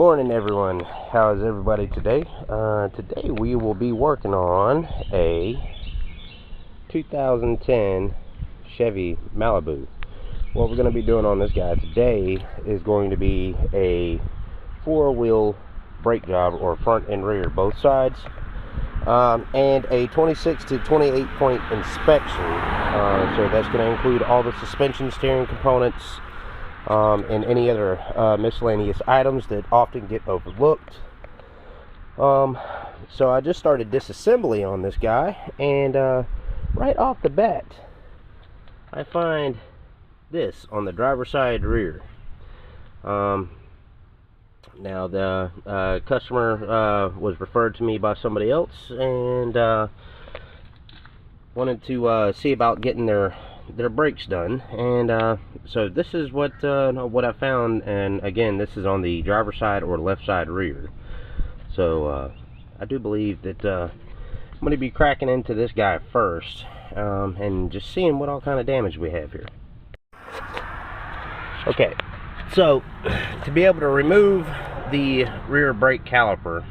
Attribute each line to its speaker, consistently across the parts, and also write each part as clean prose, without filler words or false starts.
Speaker 1: morning, everyone. How is everybody today? Today we will be working on a 2010 Chevy Malibu. What we're going to be doing on this guy today is going to be a four-wheel brake job, or front and rear, both sides, and a 26 to 28 point inspection. So that's going to include all the suspension, steering components, and any other miscellaneous items that often get overlooked. So I just started disassembly on this guy, and right off the bat I find this on the driver's side rear. Now the customer was referred to me by somebody else, and wanted to see about getting their brakes done, and so this is what I found. And again, this is on the driver's side or left side rear. So I do believe that I'm going to be cracking into this guy first, and just seeing what all kind of damage we have here. Okay, so to be able to remove the rear brake caliper,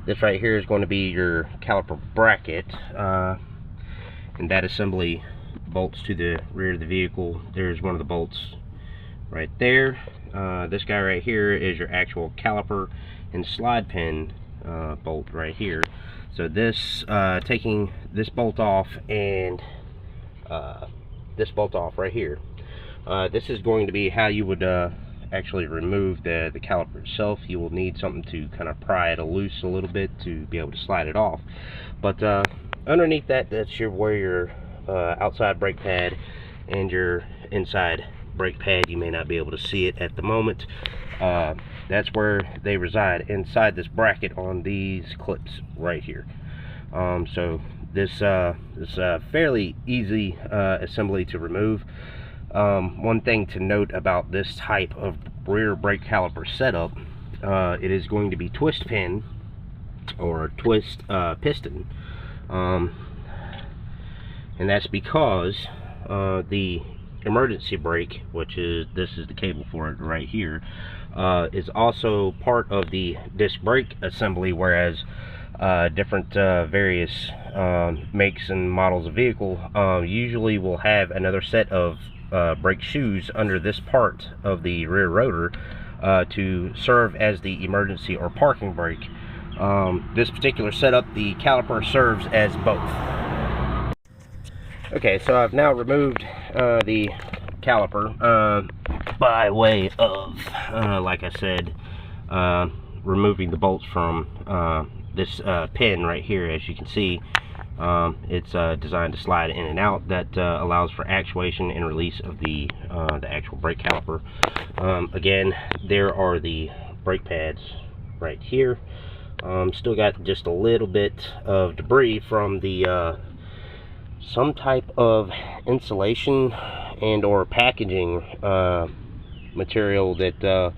Speaker 1: this right here is going to be your caliper bracket, and that assembly bolts to the rear of the vehicle. There's one of the bolts right there. This guy right here is your actual caliper and slide pin bolt right here. So this, taking this bolt off and this bolt off right here, this is going to be how you would actually remove the caliper itself. You will need something to kind of pry it loose a little bit to be able to slide it off. But underneath that, that's where your outside brake pad and your inside brake pad. You may not be able to see it at the moment. That's where they reside, inside this bracket on these clips right here. So this fairly easy assembly to remove. One thing to note about this type of rear brake caliper setup, it is going to be twist pin or twist piston, and that's because the emergency brake, which is, this is the cable for it right here, is also part of the disc brake assembly, whereas different various makes and models of vehicle usually will have another set of brake shoes under this part of the rear rotor to serve as the emergency or parking brake. This particular setup, the caliper serves as both. Okay, so I've now removed the caliper by way of, like I said, removing the bolts from this pin right here. As you can see, it's designed to slide in and out. That allows for actuation and release of the actual brake caliper. Again, there are the brake pads right here. Still got just a little bit of debris from the some type of insulation and or packaging material that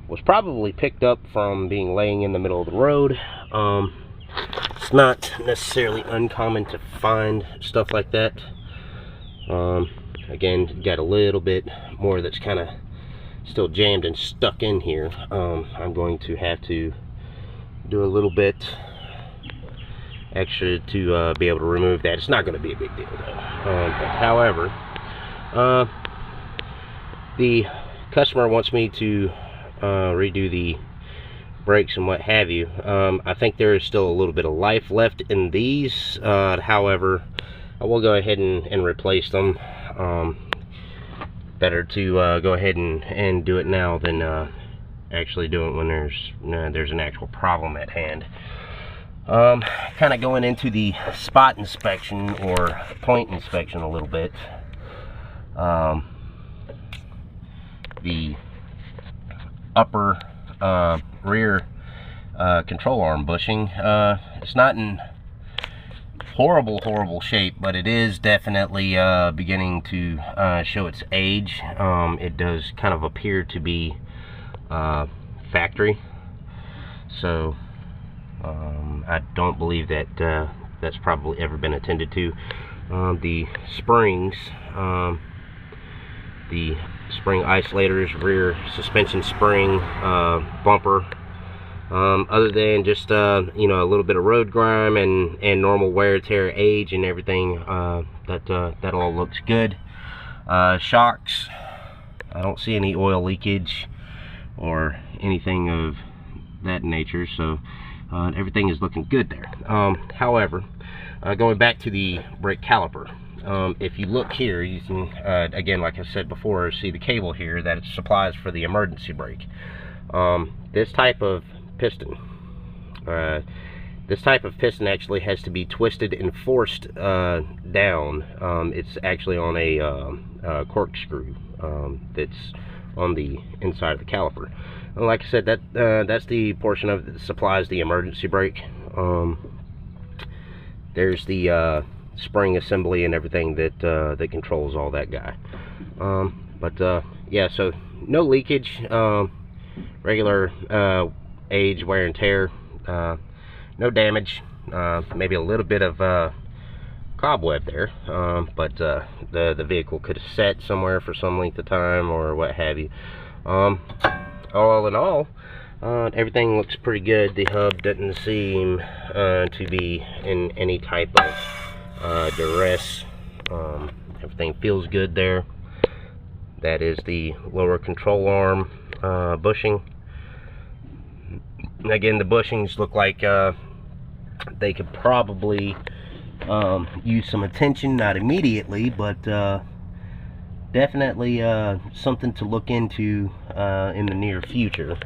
Speaker 1: was probably picked up from being laying in the middle of the road. It's not necessarily uncommon to find stuff like that. Again, got a little bit more that's kind of still jammed and stuck in here. I'm going to have to do a little bit extra to be able to remove that. It's not going to be a big deal though. But however, the customer wants me to redo the brakes and what have you. I think there is still a little bit of life left in these. However, I will go ahead and replace them. Better to go ahead and do it now than actually do it when there's an actual problem at hand. Kind of going into the spot inspection or point inspection a little bit. The upper rear control arm bushing, it's not in horrible shape, but it is definitely beginning to show its age. It does kind of appear to be factory, so I don't believe that that's probably ever been attended to. The springs, the spring isolators, rear suspension spring, bumper. Other than just you know, a little bit of road grime and normal wear, tear, age, and everything, that all looks good. Shocks, I don't see any oil leakage or anything of that nature, so everything is looking good there. However, going back to the brake caliper, if you look here, you can again, like I said before, see the cable here that it supplies for the emergency brake. This type of piston, actually has to be twisted and forced down. It's actually on a corkscrew that's on the inside of the caliper. And like I said, that's the portion of it that supplies the emergency brake. There's the spring assembly and everything that controls all that guy. Yeah, so no leakage, regular age, wear and tear, no damage, maybe a little bit of cobweb there, but the vehicle could have sat somewhere for some length of time or what have you. All in all, everything looks pretty good. The hub doesn't seem to be in any type of duress. Everything feels good there. That is the lower control arm bushing. Again, the bushings look like they could probably use some attention, not immediately, but definitely something to look into in the near future.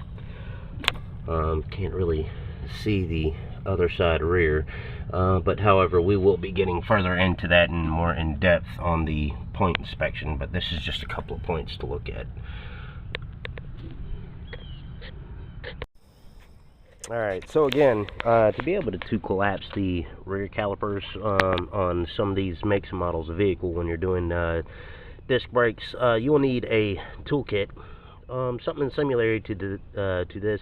Speaker 1: Can't really see the other side rear, but however, we will be getting further into that and more in depth on the point inspection, but this is just a couple of points to look at. Alright, so again, to be able to collapse the rear calipers on some of these makes and models of vehicle when you're doing disc brakes, you will need a toolkit, something similar to this,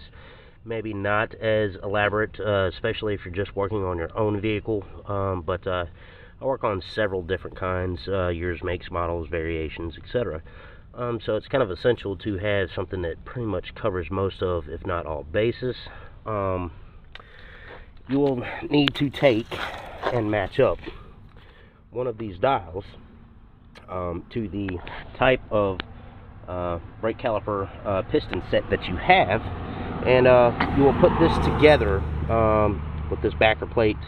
Speaker 1: maybe not as elaborate, especially if you're just working on your own vehicle, but I work on several different kinds, years, makes, models, variations, etc. So it's kind of essential to have something that pretty much covers most of, if not all, bases. You will need to take and match up one of these dials to the type of brake caliper piston set that you have, and you will put this together with this backer plate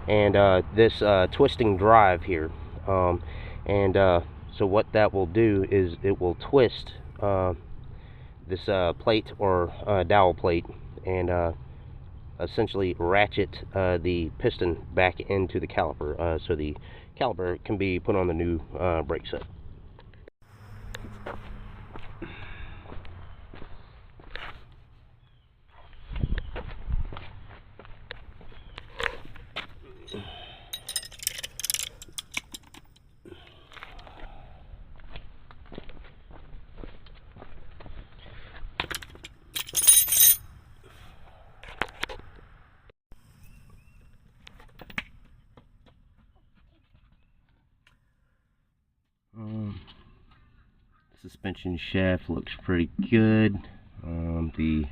Speaker 1: and this twisting drive here, so what that will do is it will twist this plate or dowel plate and essentially ratchet the piston back into the caliper, so the caliper can be put on the new brake set. Suspension shaft looks pretty good. The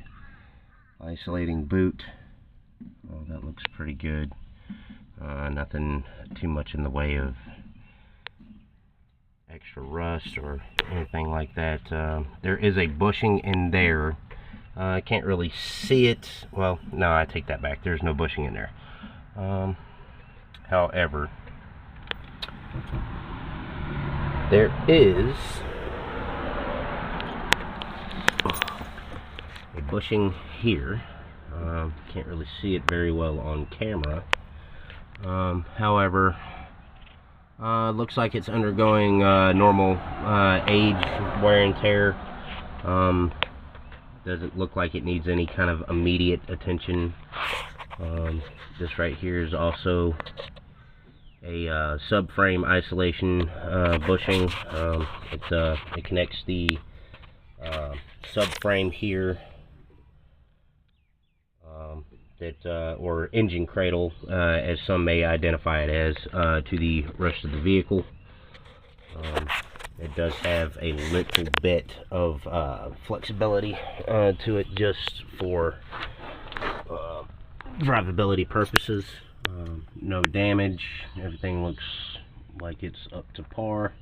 Speaker 1: isolating boot, well, that looks pretty good. Nothing too much in the way of extra rust or anything like that. There is a bushing in there. I can't really see it. Well, no, I take that back. There's no bushing in there. However, there is a bushing here. Can't really see it very well on camera. However, looks like it's undergoing normal age, wear and tear. Doesn't look like it needs any kind of immediate attention. This right here is also a subframe isolation bushing. It connects the subframe here, or engine cradle, as some may identify it as, to the rest of the vehicle. It does have a little bit of flexibility to it, just for drivability purposes. No damage. Everything looks like it's up to par.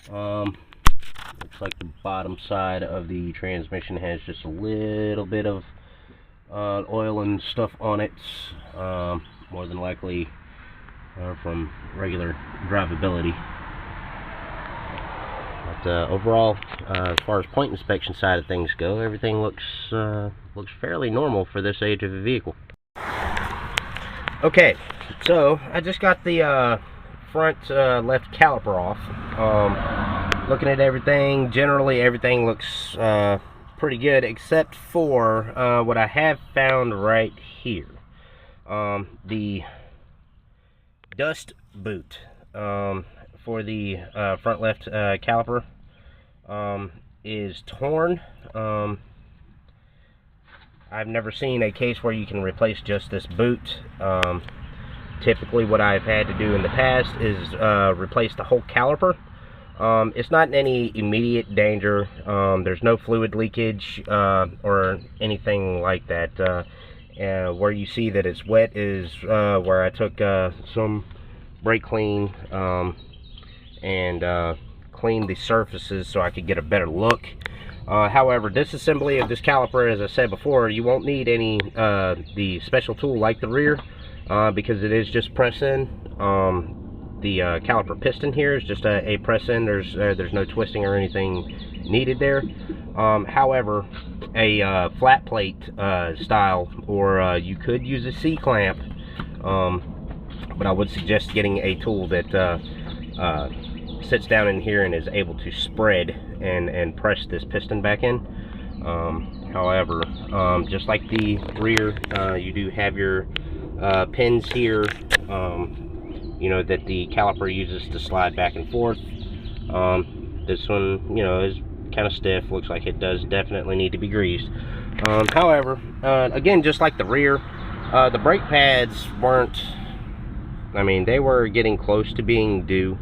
Speaker 1: Looks like the bottom side of the transmission has just a little bit of oil and stuff on it, more than likely from regular drivability. But overall, as far as point inspection side of things go, everything looks fairly normal for this age of a vehicle. Okay, so I just got the front left caliper off. Looking at everything, generally everything looks pretty good, except for what I have found right here. The dust boot for the front left caliper is torn. I've never seen a case where you can replace just this boot. Typically what I've had to do in the past is replace the whole caliper. It's not in any immediate danger. There's no fluid leakage or anything like that. Where you see that it's wet is where I took some brake clean and cleaned the surfaces so I could get a better look. However, disassembly of this caliper, as I said before, you won't need any the special tool like the rear, because it is just press in. The caliper piston here is just a press in. There's no twisting or anything needed there. However, a flat plate style, or you could use a C-clamp, but I would suggest getting a tool that sits down in here and is able to spread and press this piston back in. However, just like the rear, you do have your pins here, you know, that the caliper uses to slide back and forth. This one, you know, is kind of stiff. Looks like it does definitely need to be greased. However, again, just like the rear, the brake pads weren't, I mean, they were getting close to being due,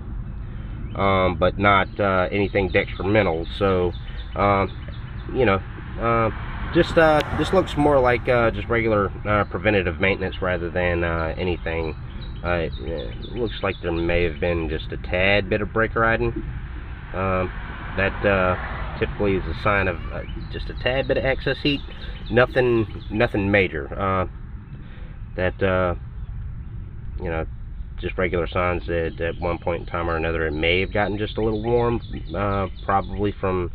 Speaker 1: but not anything detrimental. So, you know, this looks more like just regular preventative maintenance rather than anything. It looks like there may have been just a tad bit of brake riding. That typically is a sign of just a tad bit of excess heat. Nothing major. You know, just regular signs that at one point in time or another it may have gotten just a little warm, probably from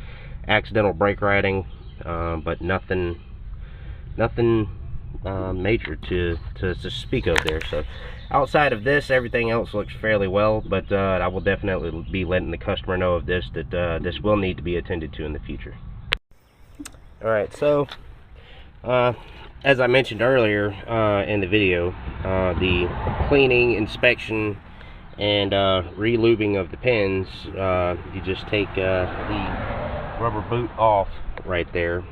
Speaker 1: accidental brake riding, but nothing major to speak of there. So outside of this, everything else looks fairly well, but I will definitely be letting the customer know of this, that this will need to be attended to in the future. Alright, so as I mentioned earlier in the video, the cleaning, inspection, and re-lubing of the pins, you just take the rubber boot off right there,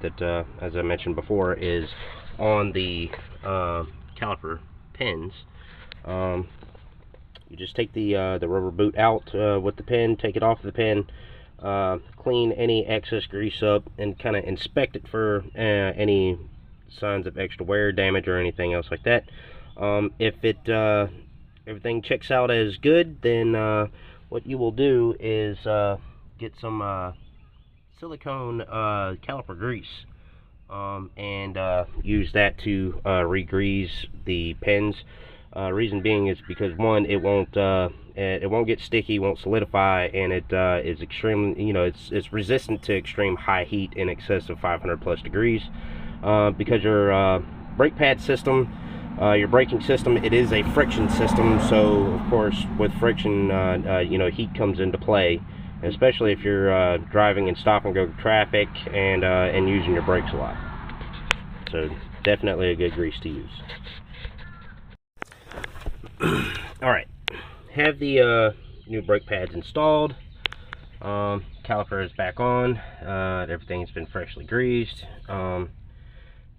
Speaker 1: that as I mentioned before is on the caliper pins. You just take the rubber boot out with the pin, take it off the pin, clean any excess grease up, and kind of inspect it for any signs of extra wear, damage, or anything else like that. If everything checks out as good, then what you will do is get some silicone caliper grease, and use that to re-grease the pins. Reason being is because, one, it won't get sticky, won't solidify, and it is extremely, you know, it's resistant to extreme high heat in excess of 500+ degrees. Because your brake pad system, your braking system, it is a friction system, so of course with friction, you know, heat comes into play, especially if you're driving in stop and go traffic and using your brakes a lot. So definitely a good grease to use. Alright, have the new brake pads installed. Caliper is back on. Everything's been freshly greased.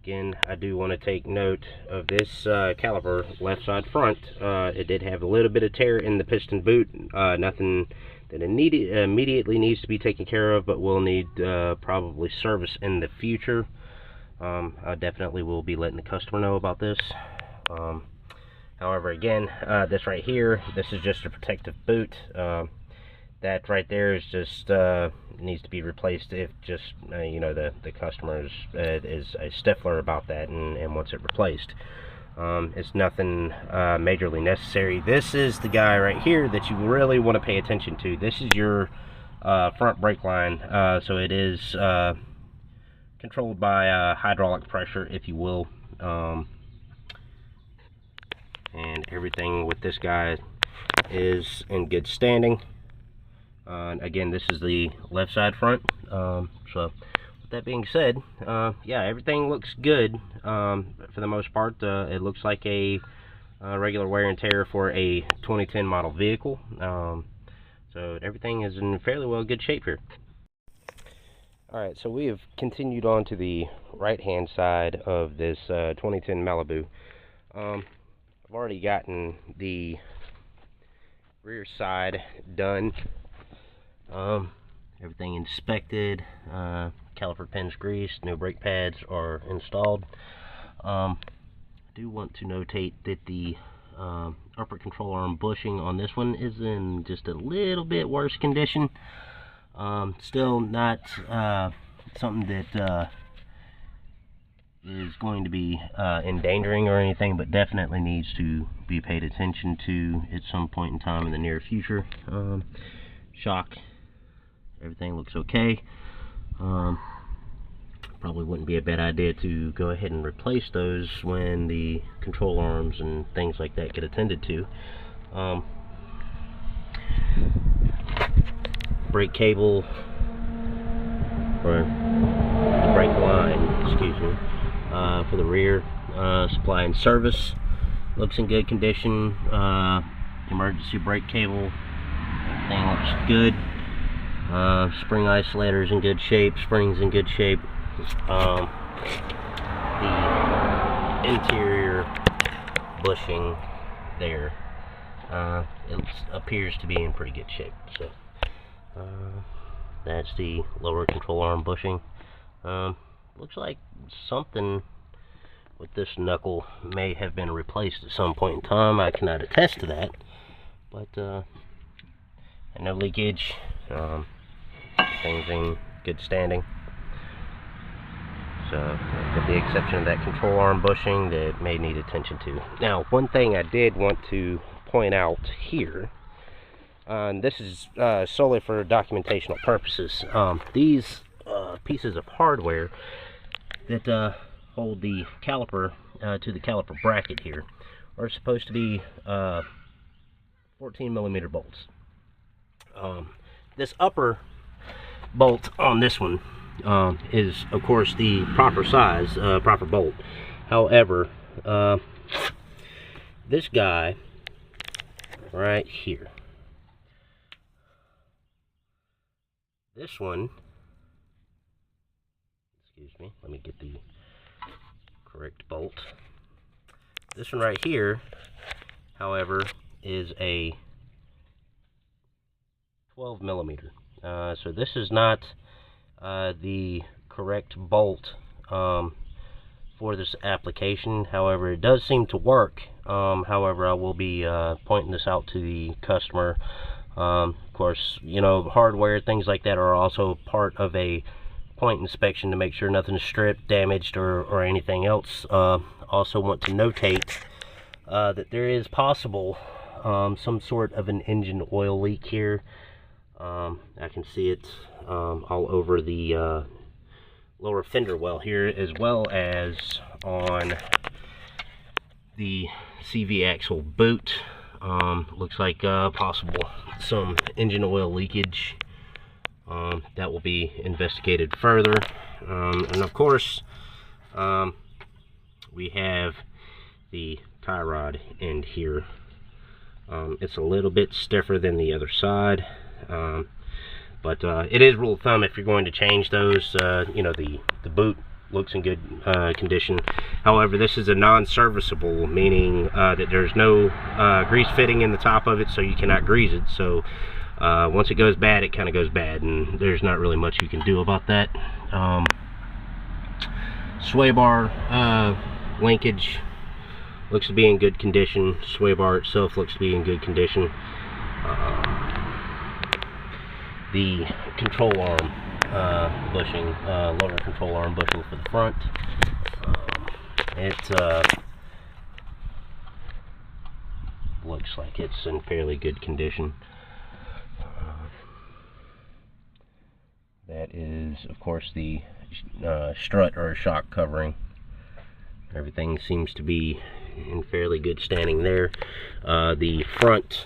Speaker 1: Again, I do want to take note of this caliper left side front. It did have a little bit of tear in the piston boot. Nothing that immediately needs to be taken care of, but will need probably service in the future. I definitely will be letting the customer know about this. However, again, this right here, this is just a protective boot. That right there is just needs to be replaced if just you know, the customer is a stickler about that and wants it replaced. It's nothing majorly necessary. This is the guy right here that you really want to pay attention to. This is your front brake line, so it is controlled by hydraulic pressure, if you will, and everything with this guy is in good standing. Again, this is the left side front. So with that being said, yeah, everything looks good for the most part. It looks like a regular wear and tear for a 2010 model vehicle. So everything is in fairly well good shape here. Alright, so we have continued on to the right hand side of this 2010 Malibu. I've already gotten the rear side done. Everything inspected, caliper pins greased, new brake pads are installed. I do want to notate that the upper control arm bushing on this one is in just a little bit worse condition. Still not something that is going to be endangering or anything, but definitely needs to be paid attention to at some point in time in the near future. Shock, everything looks okay. Probably wouldn't be a bad idea to go ahead and replace those when the control arms and things like that get attended to. Brake cable, or the brake line, excuse me, for the rear supply and service looks in good condition. Emergency brake cable, everything looks good. Spring isolators in good shape, springs in good shape. The interior bushing there, it appears to be in pretty good shape. So that's the lower control arm bushing. Looks like something with this knuckle may have been replaced at some point in time. I cannot attest to that, but no leakage. Things in good standing. So, with the exception of that control arm bushing that may need attention to. Now, one thing I did want to point out here, this is solely for documentational purposes. These pieces of hardware that hold the caliper to the caliper bracket here are supposed to be 14mm bolts. This upper bolt on this one is, of course, the proper size, proper bolt. However, this guy right here, this one, excuse me, let me get the correct bolt. This one right here, however, is a 12mm. So this is not the correct bolt for this application. However, it does seem to work. However, I will be pointing this out to the customer. Of course, you know, hardware, things like that are also part of a point inspection to make sure nothing's stripped, damaged, or anything else. Also want to notate that there is possible some sort of an engine oil leak here. I can see it all over the lower fender well here, as well as on the CV axle boot. Looks like possible some engine oil leakage. That will be investigated further. And of course, we have the tie rod end here. It's a little bit stiffer than the other side. But it is rule of thumb, if you're going to change those, you know, the boot looks in good condition. However, this is a non-serviceable, meaning that there's no grease fitting in the top of it, so you cannot grease it. So Once it goes bad, it kind of goes bad, and there's not really much you can do about that. Sway bar linkage looks to be in good condition. Sway bar itself looks to be in good condition. The control arm bushing, lower control arm bushing for the front. It looks like it's in fairly good condition. That is, of course, the strut or shock covering. Everything seems to be in fairly good standing there. The front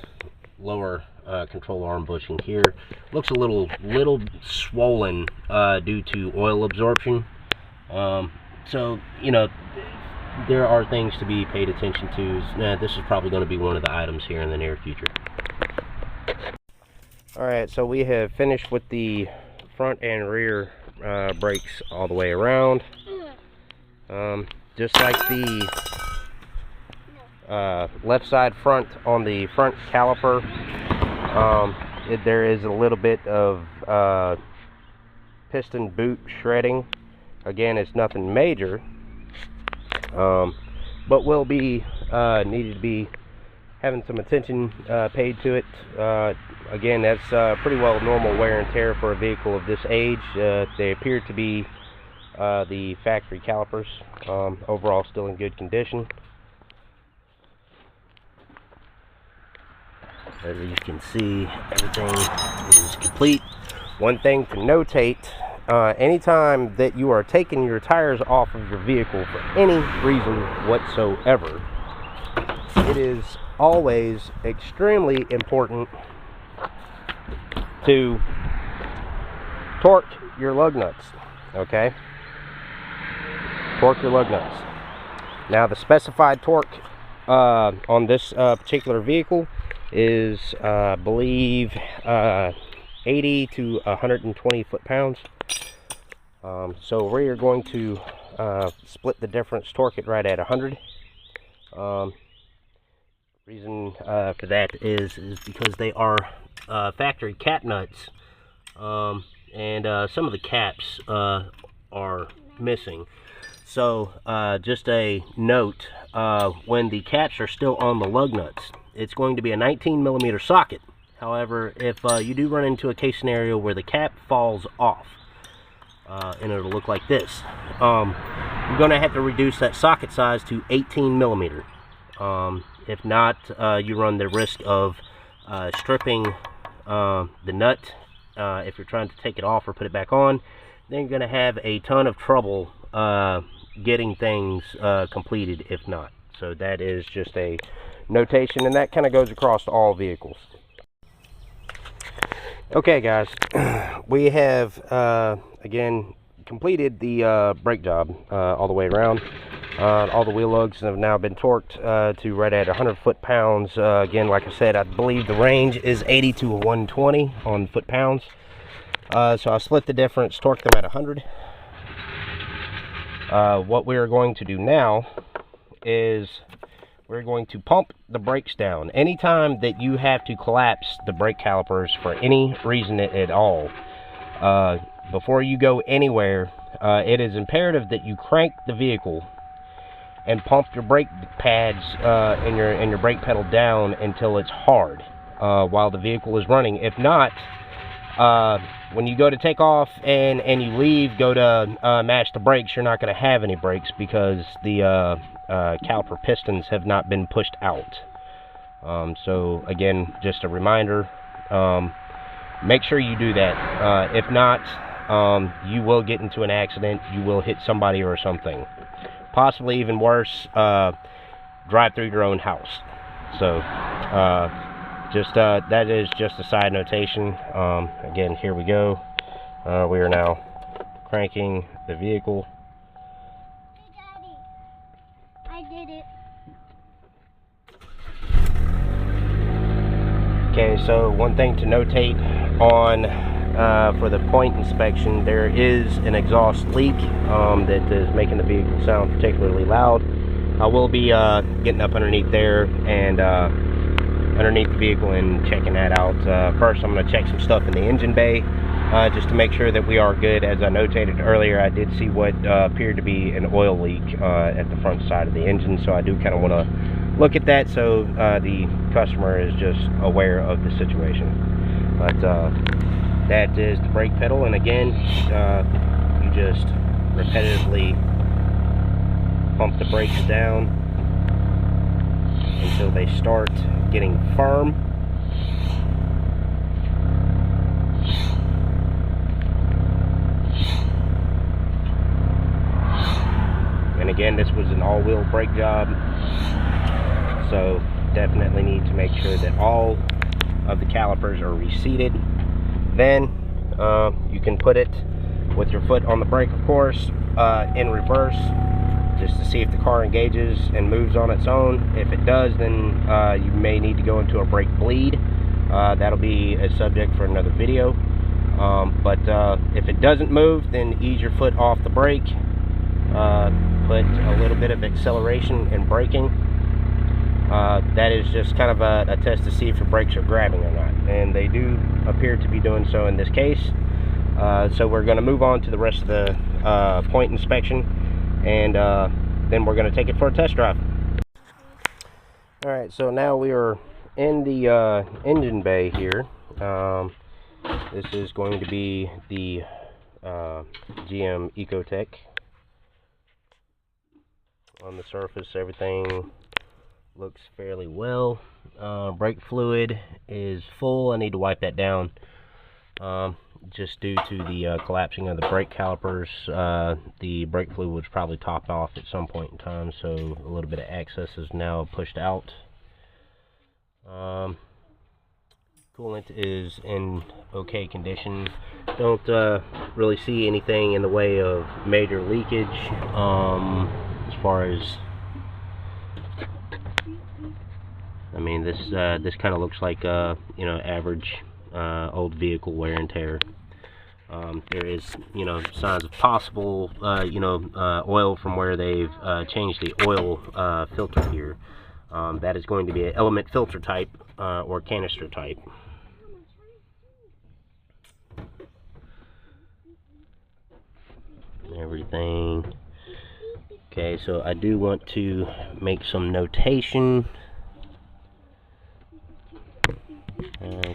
Speaker 1: lower control arm bushing here looks a little swollen due to oil absorption. So, you know, there are things to be paid attention to. This is probably going to be one of the items here in the near future. Alright, so we have finished with the front and rear brakes all the way around. Just like the left side front on the front caliper, there is a little bit of piston boot shredding. Again, it's nothing major, but will be needed to be having some attention paid to it. Again, that's pretty well normal wear and tear for a vehicle of this age. They appear to be the factory calipers. Overall, still in good condition. As you can see, everything is complete. One thing to notate, anytime that you are taking your tires off of your vehicle for any reason whatsoever, it is always extremely important to torque your lug nuts. Okay? Torque your lug nuts. Now, the specified torque on this particular vehicle is, I believe, 80 to 120 foot-pounds. So we are going to split the difference, torque it right at 100. Reason for that is because they are factory cap nuts, and some of the caps are missing. So just a note, when the caps are still on the lug nuts, it's going to be a 19mm socket. However, if you do run into a case scenario where the cap falls off, and it'll look like this, you're going to have to reduce that socket size to 18mm. If not, you run the risk of stripping the nut. If you're trying to take it off or put it back on, then you're going to have a ton of trouble getting things completed if not. So that is just a notation, and that kind of goes across all vehicles. Okay, guys, we have again completed the brake job all the way around. All the wheel lugs have now been torqued to right at 100 foot-pounds. Again, like I said, I believe the range is 80 to 120 on foot-pounds. So I split the difference, torqued them at 100. What we're going to do now is we're going to pump the brakes down. Anytime that you have to collapse the brake calipers for any reason at all, before you go anywhere, it is imperative that you crank the vehicle and pump your brake pads and your brake pedal down until it's hard while the vehicle is running. If not, when you go to take off and you leave, go to match the brakes, you're not going to have any brakes because the caliper pistons have not been pushed out. So again, just a reminder, make sure you do that. If not, you will get into an accident. You will hit somebody or something. Possibly even worse, drive through your own house. So that is just a side notation. Again, here we go. We are now cranking the vehicle.
Speaker 2: Hey, Daddy, I did it.
Speaker 1: Okay, so one thing to notate on for the point inspection, there is an exhaust leak that is making the vehicle sound particularly loud. I will be getting up underneath there and underneath the vehicle and checking that out. First, I'm going to check some stuff in the engine bay, just to make sure that we are good. As I notated earlier, I did see what appeared to be an oil leak at the front side of the engine, so I do kind of want to look at that so the customer is just aware of the situation. But that is the brake pedal, and again, you just repetitively pump the brakes down until they start getting firm. And again, this was an all-wheel brake job, so definitely need to make sure that all of the calipers are reseated. Then you can put it with your foot on the brake, of course, in reverse, just to see if the car engages and moves on its own. If it does, then you may need to go into a brake bleed. That'll be a subject for another video. But if it doesn't move, then ease your foot off the brake. Put a little bit of acceleration in braking. That is just kind of a test to see if your brakes are grabbing or not, and they do appear to be doing so in this case. So we're going to move on to the rest of the point inspection, and then we're going to take it for a test drive. Alright, so now we are in the engine bay here. This is going to be the GM Ecotech. On the surface, everything looks fairly well. Brake fluid is full. I need to wipe that down, just due to the collapsing of the brake calipers. The brake fluid was probably topped off at some point in time, so a little bit of excess is now pushed out. Coolant is in okay condition. Don't really see anything in the way of major leakage. As far as, I mean, this kind of looks like you know, average old vehicle wear and tear. There is, you know, signs of possible you know, oil from where they've changed the oil filter here. That is going to be an element filter type or canister type. Everything. Okay, so I do want to make some notation.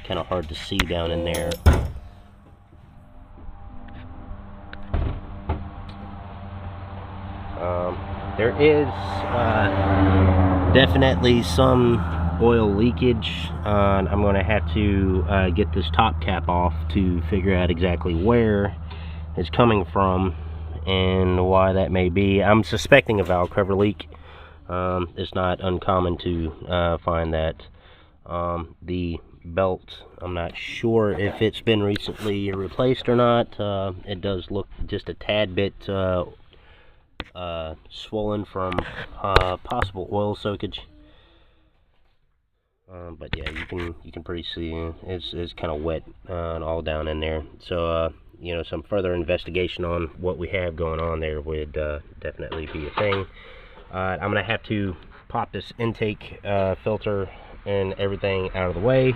Speaker 1: Kind of hard to see down in there. There is definitely some oil leakage. I'm going to have to get this top cap off to figure out exactly where it's coming from and why that may be. I'm suspecting a valve cover leak. It's not uncommon to find that. The belt, I'm not sure if it's been recently replaced or not. It does look just a tad bit swollen from possible oil soakage. But yeah, you can pretty see it's kind of wet and all down in there. So you know, some further investigation on what we have going on there would definitely be a thing. I'm gonna have to pop this intake filter and everything out of the way,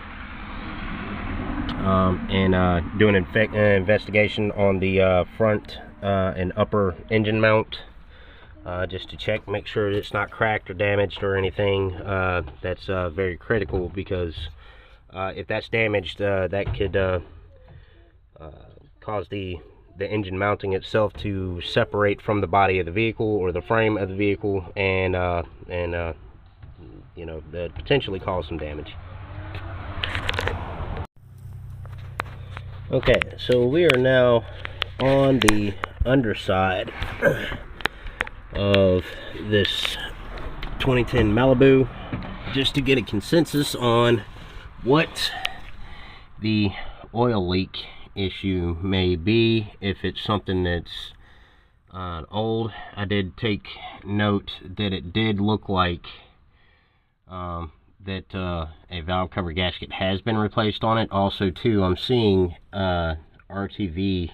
Speaker 1: and do an investigation on the front and upper engine mount, just to check, make sure it's not cracked or damaged or anything. That's very critical, because if that's damaged, that could cause the engine mounting itself to separate from the body of the vehicle or the frame of the vehicle, and you know, that potentially cause some damage. Okay, so we are now on the underside of this 2010 Malibu, just to get a consensus on what the oil leak issue may be. If it's something that's old, I did take note that it did look like that a valve cover gasket has been replaced on it. Also too, I'm seeing RTV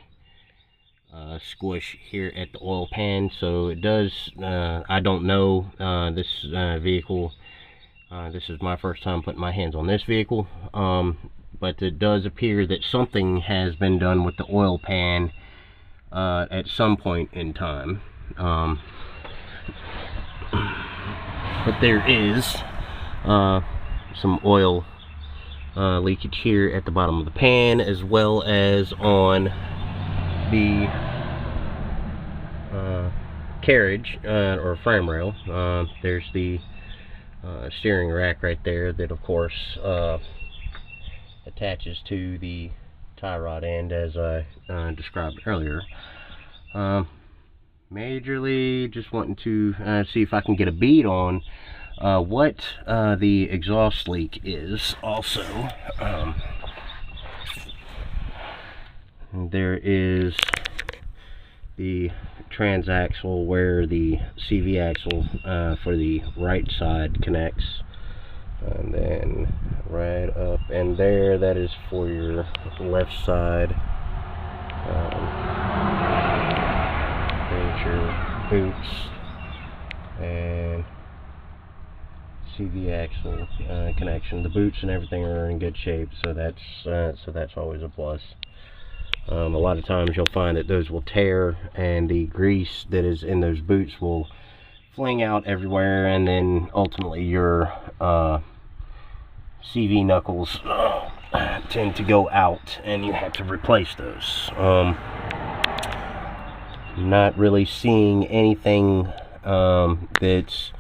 Speaker 1: squish here at the oil pan, so it does, I don't know, this vehicle This is my first time putting my hands on this vehicle, but it does appear that something has been done with the oil pan at some point in time. But there is some oil leakage here at the bottom of the pan, as well as on the carriage or frame rail. There's the steering rack right there that of course attaches to the tie rod end, as I described earlier. Majorly just wanting to see if I can get a bead on what the exhaust leak is also. There is the transaxle where the CV axle for the right side connects, and then right up in there, that is for your left side. There's your boots and CV axle connection. The boots and everything are in good shape, so that's always a plus. A lot of times you'll find that those will tear, and the grease that is in those boots will fling out everywhere, and then ultimately your CV knuckles tend to go out, and you have to replace those. Not really seeing anything that's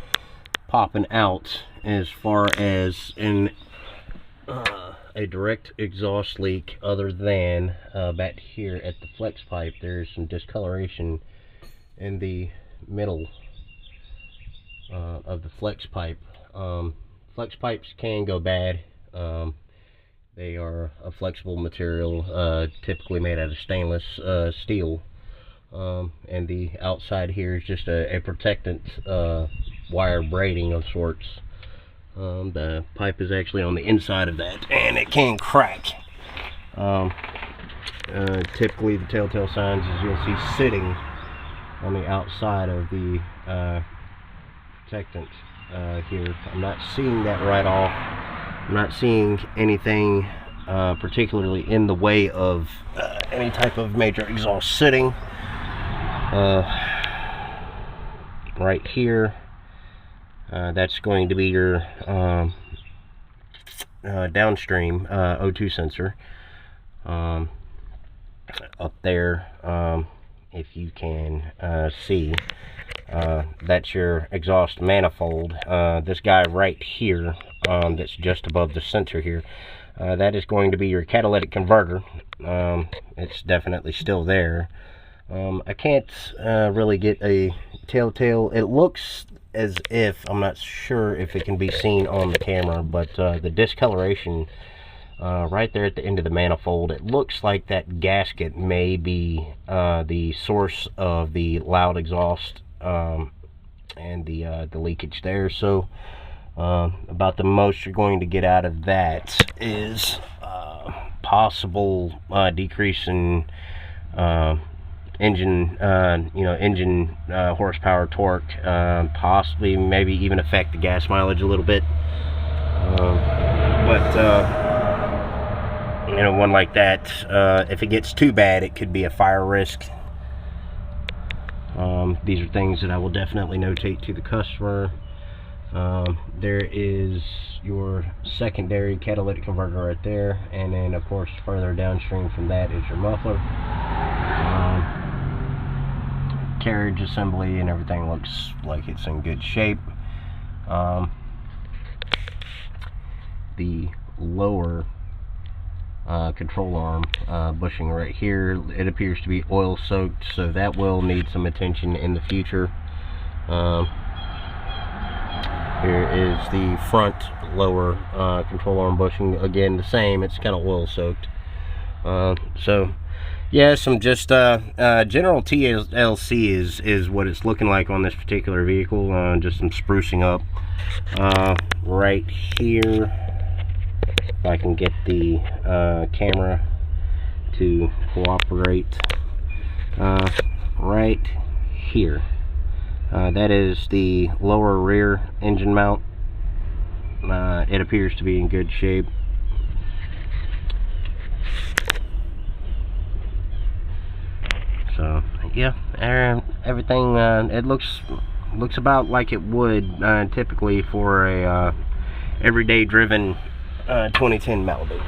Speaker 1: popping out as far as in a direct exhaust leak, other than back here at the flex pipe. There's some discoloration in the middle of the flex pipe. Flex pipes can go bad. They are a flexible material, typically made out of stainless steel, and the outside here is just a protectant wire braiding of sorts. The pipe is actually on the inside of that, and it can crack. Typically the telltale signs is you'll see sitting on the outside of the protectant here. I'm not seeing that right off. I'm not seeing anything particularly in the way of any type of major exhaust sitting. Right here, that's going to be your downstream O2 sensor. Up there, if you can see, that's your exhaust manifold. This guy right here, that's just above the sensor here, that is going to be your catalytic converter. It's definitely still there. I can't really get a telltale. It looks as if, I'm not sure if it can be seen on the camera, but the discoloration right there at the end of the manifold, it looks like that gasket may be the source of the loud exhaust and the leakage there. So about the most you're going to get out of that is possible decrease in engine horsepower, torque, possibly maybe even affect the gas mileage a little bit. One like that, if it gets too bad, it could be a fire risk. These are things that I will definitely notate to the customer. There is your secondary catalytic converter right there, and then of course further downstream from that is your muffler. Carriage assembly and everything looks like it's in good shape. The lower control arm bushing right here, it appears to be oil soaked, so that will need some attention in the future. Here is the front lower control arm bushing, again the same, it's kind of oil soaked. So yeah, some just general TLC is what it's looking like on this particular vehicle. Just some sprucing up right here. If I can get the camera to cooperate, right here, that is the lower rear engine mount. it appears to be in good shape. So yeah, everything it looks about like it would typically for a everyday driven 2010 Malibu.